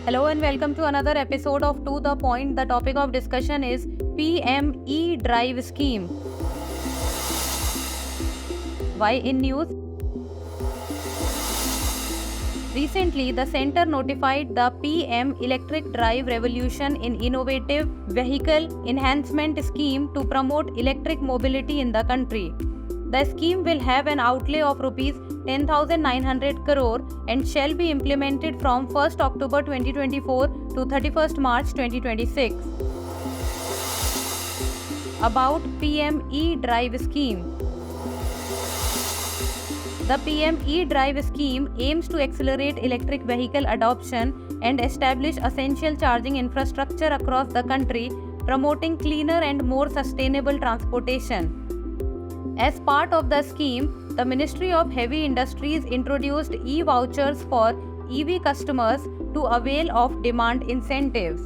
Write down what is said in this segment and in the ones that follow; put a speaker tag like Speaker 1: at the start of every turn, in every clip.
Speaker 1: Hello and welcome to another episode of To The Point. The topic of discussion is PM E-Drive Scheme. Why in news? Recently, the Centre notified the PM Electric Drive Revolution in Innovative Vehicle Enhancement Scheme to promote electric mobility in the country. The scheme will have an outlay of Rs 10,900 crore and shall be implemented from 1st October 2024 to 31st March 2026. About PM E-Drive Scheme. The PM E-Drive Scheme aims to accelerate electric vehicle adoption and establish essential charging infrastructure across the country, promoting cleaner and more sustainable transportation. As part of the scheme, the Ministry of Heavy Industries introduced e-vouchers for EV customers to avail of demand incentives.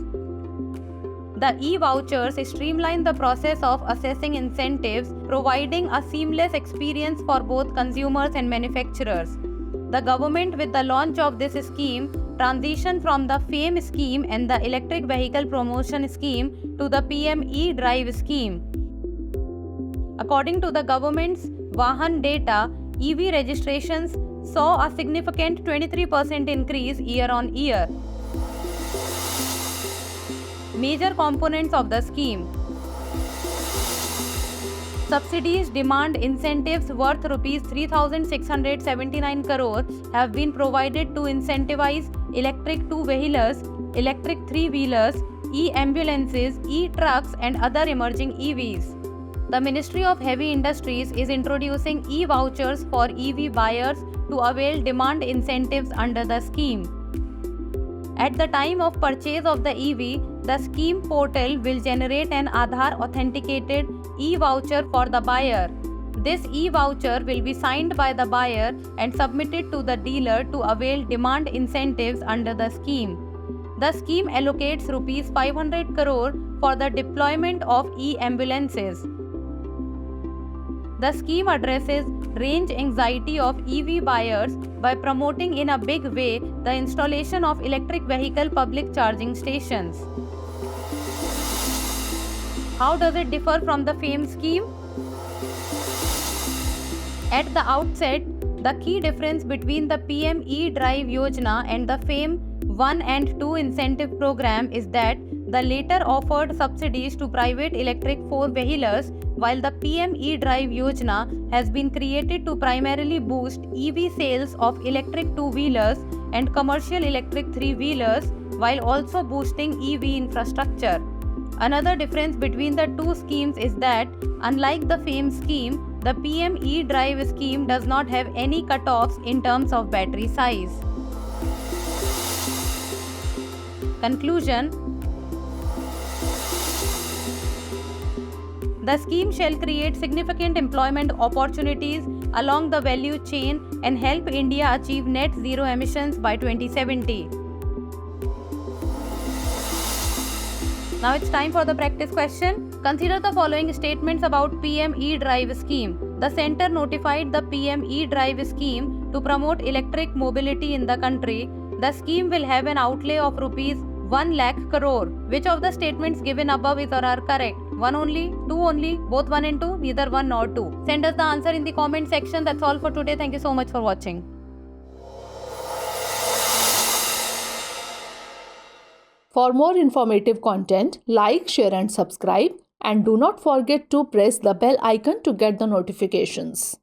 Speaker 1: The e-vouchers streamline the process of assessing incentives, providing a seamless experience for both consumers and manufacturers. The government, with the launch of this scheme, transitioned from the FAME scheme and the Electric Vehicle Promotion Scheme to the PM E-Drive Scheme. According to the government's Vahan data, EV registrations saw a significant 23% increase year-on-year. Major components of the scheme. Subsidies, demand incentives worth Rs 3,679 crore have been provided to incentivize electric two-wheelers, electric three-wheelers, e-ambulances, e-trucks and other emerging EVs. The Ministry of Heavy Industries is introducing e-vouchers for EV buyers to avail demand incentives under the scheme. At the time of purchase of the EV, the scheme portal will generate an Aadhaar authenticated e-voucher for the buyer. This e-voucher will be signed by the buyer and submitted to the dealer to avail demand incentives under the scheme. The scheme allocates Rs 500 crore for the deployment of e-ambulances. The scheme addresses range anxiety of EV buyers by promoting in a big way the installation of electric vehicle public charging stations. How does it differ from the FAME scheme? At the outset, the key difference between the PM E-Drive Yojana and the FAME 1 and 2 incentive program is that the latter offered subsidies to private electric four-wheelers, while the PM E-Drive Yojana has been created to primarily boost EV sales of electric two-wheelers and commercial electric three-wheelers, while also boosting EV infrastructure. Another difference between the two schemes is that, unlike the FAME scheme, the PM E-Drive scheme does not have any cutoffs in terms of battery size. Conclusion. The scheme shall create significant employment opportunities along the value chain and help India achieve net zero emissions by 2070. Now it's time for the practice question. Consider the following statements about PM E-Drive scheme. The Centre notified the PM E-Drive scheme to promote electric mobility in the country. The scheme will have an outlay of Rs 1 lakh crore. Which of the statements given above is or are correct? 1 only, 2 only, both 1 and 2, neither 1 nor 2. Send us the answer in the comment section. That's all for today. Thank you so much for watching.
Speaker 2: For more informative content, like, share and subscribe, and do not forget to press the bell icon to get the notifications.